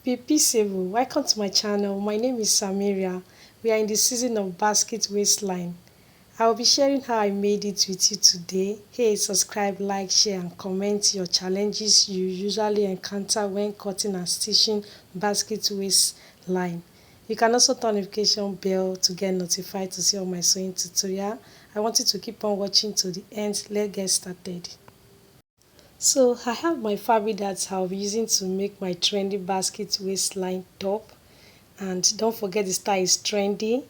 Be peaceable. Welcome to my channel. My name is Samiria. We are in the season of basket waistline. I will be sharing how I made it with you today. Hey, subscribe, like, share, and comment your challenges you usually encounter when cutting and stitching basket waistline. You can also turn notification bell to get notified to see all my sewing tutorial. I want you to keep on watching to the end. Let's get started. So I have my fabric that I'll be using to make my trendy basket waistline top, and don't forget the style is trendy,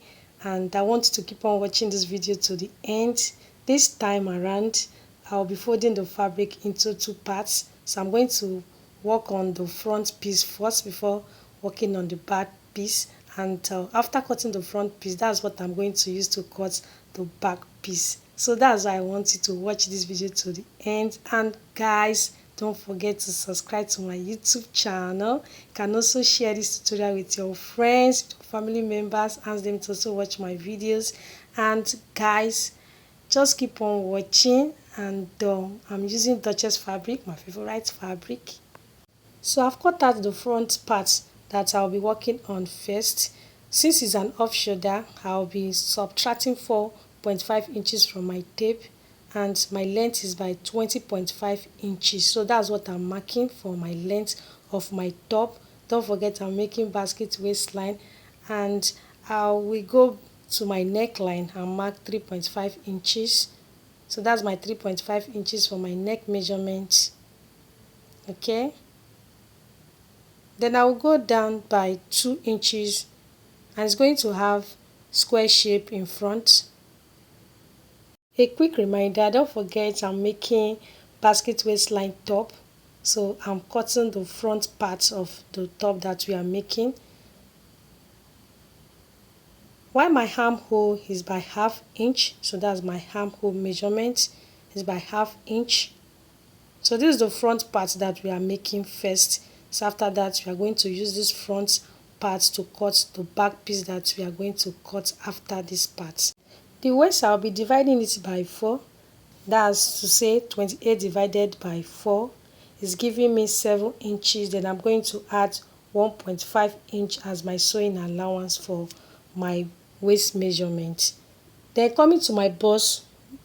and I want you to keep on watching this video to the end. This time around I'll be folding the fabric into two parts, so I'm going to work on the front piece first before working on the back piece, and after cutting the front piece, that's what I'm going to use to cut the back piece. So that's why I want you to watch this video to the end. And guys, don't forget to subscribe to my YouTube channel. You can also share this tutorial with your friends, with your family members, ask them to also watch my videos. And guys, just keep on watching. And I'm using Duchess fabric, my favorite fabric. So I've cut out the front part that I'll be working on first. Since it's an off shoulder, I'll be subtracting 4.5 inches from my tape, and my length is by 20.5 inches. So that's what I'm marking for my length of my top. Don't forget I'm making basket waistline, and I will go to my neckline and mark 3.5 inches. So that's my 3.5 inches for my neck measurement. Okay. Then I will go down by 2 inches, and it's going to have square shape in front. A quick reminder, don't forget I'm making basket waistline top, so I'm cutting the front part of the top that we are making. While my armhole is by ½ inch, so that's my armhole measurement is by ½ inch. So this is the front part that we are making first. So after that, we are going to use this front part to cut the back piece that we are going to cut after this part. The waist, I'll be dividing it by 4. That's to say 28 divided by 4 is giving me 7 inches. Then I'm going to add 1.5 inch as my sewing allowance for my waist measurement. Then coming to my bust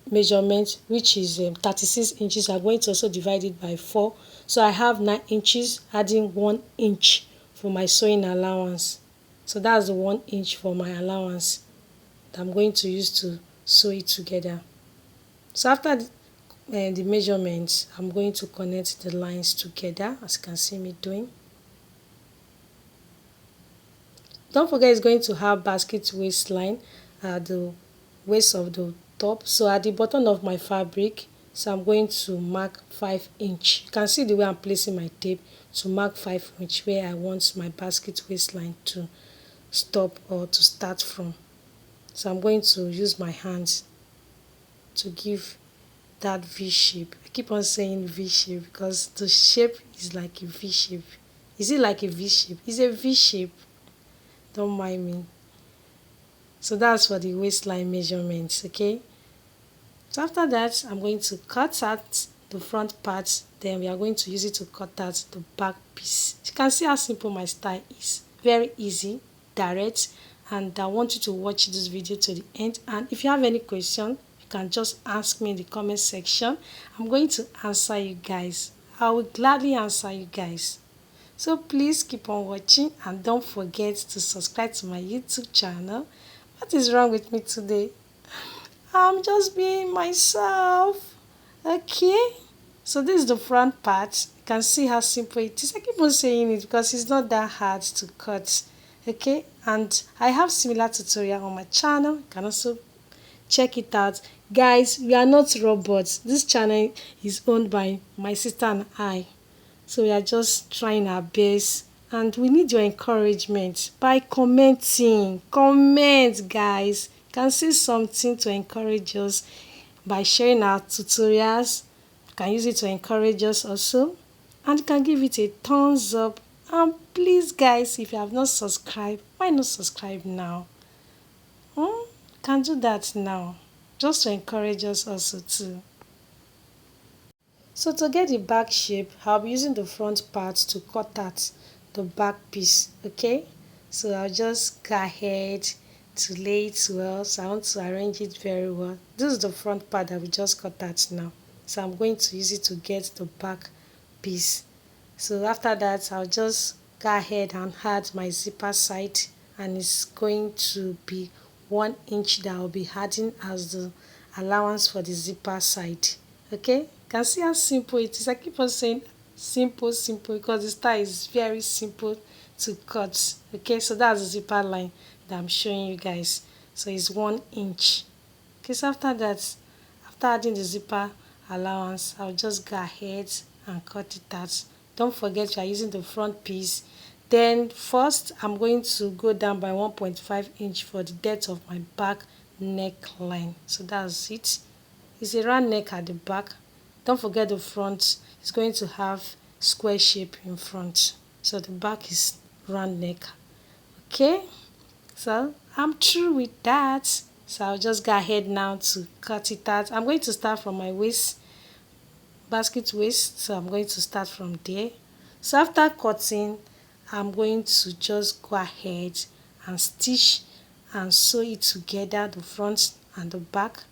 measurement, which is 36 inches, I'm going to also divide it by 4. So I have 9 inches, adding 1 inch for my sewing allowance. So that's the 1 inch for my allowance that I'm going to use to sew it together. So after the measurements, I'm going to connect the lines together, as you can see me doing. Don't forget it's going to have basket waistline at the waist of the top. So at the bottom of my fabric, so I'm going to mark 5 inch. You can see the way I'm placing my tape to mark 5 inch where I want my basket waistline to stop or to start from. So I'm going to use my hands to give that V shape. I keep on saying V shape because the shape is like a V shape. Is it like a V shape? It's a V shape. Don't mind me. So that's for the waistline measurements, okay? So after that, I'm going to cut out the front part. Then we are going to use it to cut out the back piece. You can see how simple my style is. Very easy, direct, and I want you to watch this video to the end. And if you have any question, you can just ask me in the comment section. I'm going to answer you guys. I will gladly answer you guys. So please keep on watching, and don't forget to subscribe to my YouTube channel. What is wrong with me today? I'm just being myself. Okay. So this is the front part. You can see how simple it is. I keep on saying it because it's not that hard to cut. Okay. And I have similar tutorial on my channel. You can also check it out. Guys, we are not robots. This channel is owned by my sister and I. So we are just trying our best. And we need your encouragement by commenting. Comment, guys. You can see something to encourage us by sharing our tutorials. You can use it to encourage us also. And you can give it a thumbs up. And please, guys, if you have not subscribed, why not subscribe now? You can do that now. Just to encourage us also too. So to get the back shape, I'll be using the front part to cut out the back piece. Okay, so I'll just go ahead to lay it well. So I want to arrange it very well. This is the front part that we just cut out now, so I'm going to use it to get the back piece. So after that, I'll just go ahead and add my zipper side, and it's going to be 1 inch that I'll be adding as the allowance for the zipper side. Okay, you can see how simple it is. I keep on saying simple, simple, because the style is very simple to cut. Okay, so that's the zipper line that I'm showing you guys. So it's 1 inch. Okay, so after that, after adding the zipper allowance, I'll just go ahead and cut it out. Don't forget you are using the front piece. Then first, I'm going to go down by 1.5 inch for the depth of my back neckline. So that's it. It's a round neck at the back. Don't forget the front is going to have square shape in front. So the back is round neck. Okay, so I'm through with that. So I'll just go ahead now to cut it out. I'm going to start from my waist, basket waist. So I'm going to start from there. So after cutting, I'm going to just go ahead and stitch and sew it together, the front and the back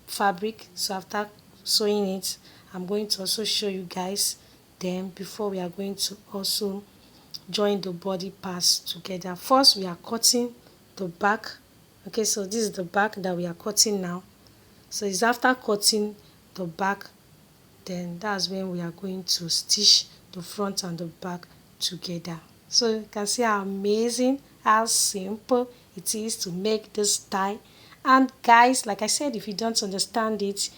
fabric. So after sewing it, I'm going to also show you guys then before we are going to also join the body parts together. First, we are cutting the back. Okay, so this is the back that we are cutting now. So it's after cutting the back, then that's when we are going to stitch the front and the back together. So you can see how amazing, how simple it is to make this tie. And guys, like I said, if you don't understand it,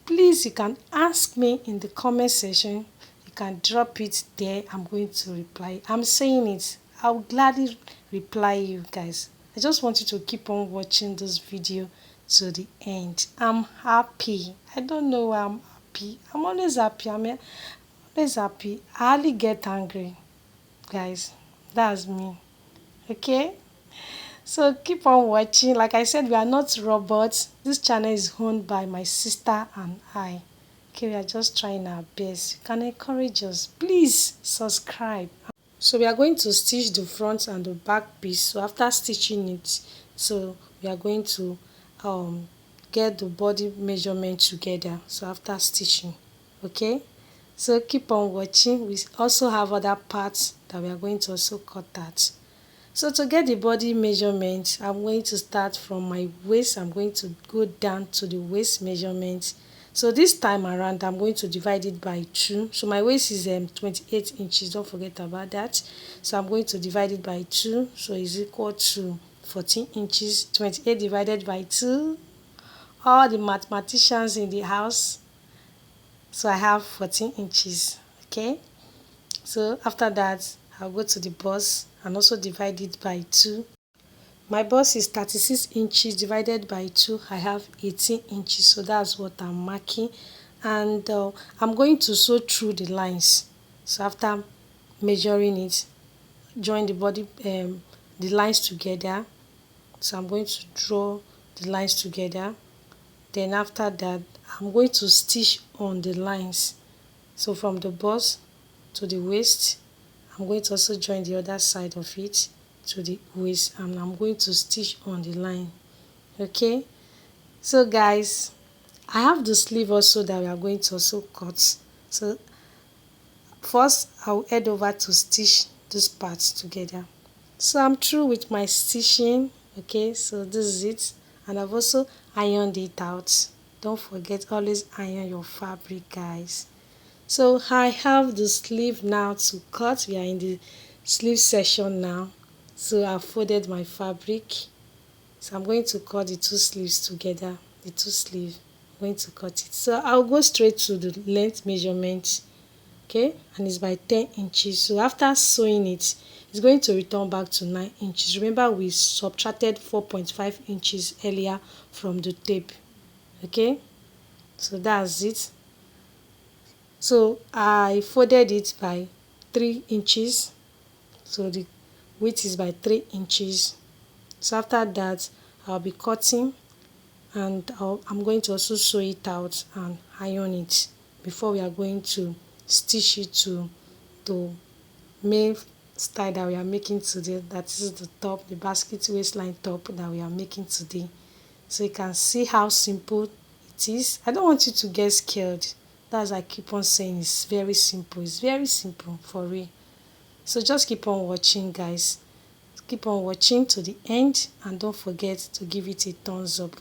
please you can ask me in the comment section. You can drop it there. I'm going to reply. I'm saying it. I will gladly reply you guys. I just want you to keep on watching this video to the end. I'm happy. I don't know why I'm happy. I'm always happy. I'm always happy. I hardly get angry, guys. That's me. Okay, so keep on watching. Like I said, we are not robots. This channel is owned by my sister and I. Okay, we are just trying our best. You can encourage us. Please subscribe. So we are going to stitch the front and the back piece. So after stitching it, so we are going to get the body measurement together. So after stitching, okay, so keep on watching. We also have other parts that we are going to also cut out. So to get the body measurement, I'm going to start from my waist. I'm going to go down to the waist measurement. So this time around, I'm going to divide it by 2. So my waist is 28 inches. Don't forget about that. So I'm going to divide it by 2. So it's equal to 14 inches. 28 divided by 2. All the mathematicians in the house. So I have 14 inches. Okay. So after that, I'll go to the bust and also divide it by 2. My bust is 36 inches divided by 2. I have 18 inches. So that's what I'm marking. And I'm going to sew through the lines. So after measuring it, join the body, the lines together. So I'm going to draw the lines together. Then after that, I'm going to stitch on the lines. So from the bust to the waist, I'm going to also join the other side of it to the waist, and I'm going to stitch on the line. Okay, so guys, I have the sleeve also that we are going to also cut. So first I'll head over to stitch these parts together. So I'm through with my stitching. Okay, so this is it, and I've also ironed it out. Don't forget, always iron your fabric, guys. So I have the sleeve now to cut. We are in the sleeve section now. So I've folded my fabric. So I'm going to cut the 2 sleeves together. The 2 sleeves, I'm going to cut it. So I'll go straight to the length measurement. Okay, and it's by 10 inches. So after sewing it, it's going to return back to 9 inches. Remember, we subtracted 4.5 inches earlier from the tape. Okay, so that's it. So I folded it by 3 inches. So the width is by 3 inches. So after that, I'll be cutting, and I'm going to also sew it out and iron it before we are going to stitch it to the main style that we are making today. That is the top, the basket waistline top that we are making today. So you can see how simple it is. I don't want you to get scared. That's I keep on saying, it's very simple. It's very simple for real. So just keep on watching, guys. Keep on watching to the end and don't forget to give it a thumbs up.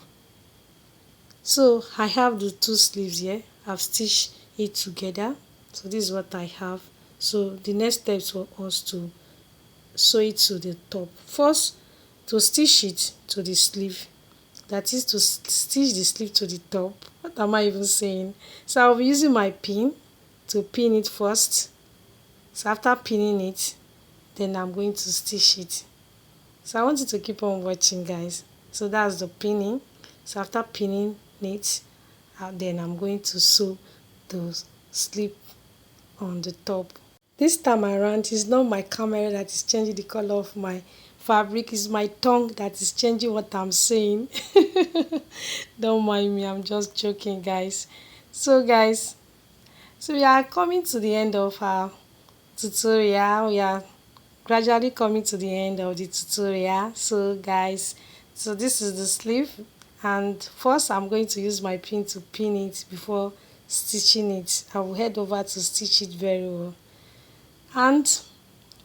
So I have the two sleeves here. I've stitched it together. So this is what I have. So the next steps for us to sew it to the top. First, to stitch it to the sleeve. That is to stitch the sleeve to the top. What am I even saying? So I'll be using my pin to pin it first. So after pinning it, then I'm going to stitch it. So I want you to keep on watching, guys. So that's the pinning. So after pinning it, then I'm going to sew the sleeve on the top. This time around, it's not my camera that is changing the color of my fabric. It's my tongue that is changing what I'm saying. Don't mind me, I'm just joking, guys. So guys, so we are coming to the end of our tutorial. We are gradually coming to the end of the tutorial. So guys, so this is the sleeve, and first I'm going to use my pin to pin it before stitching it. I will head over to stitch it very well. And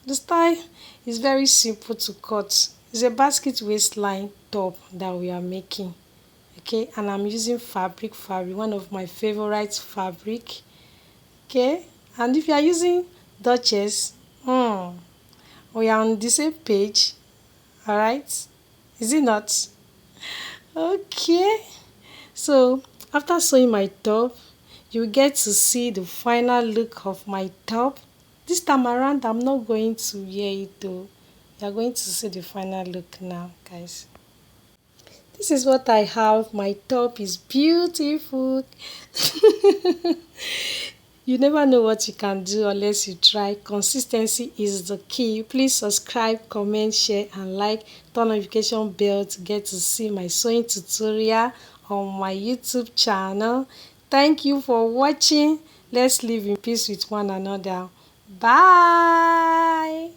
the style is very simple to cut. It's a basket waistline top that we are making. Okay, and I'm using fabric, one of my favorite fabric. Okay, and if you are using Duchess, we are on the same page. All right, is it not? Okay, so after sewing my top, you get to see the final look of my top. This time around, I'm not going to wear it though. You are going to see the final look now, guys. This is what I have. My top is beautiful. You never know what you can do unless you try. Consistency is the key. Please subscribe, comment, share, and like. Turn notification bell to get to see my sewing tutorial on my YouTube channel. Thank you for watching. Let's live in peace with one another. Bye.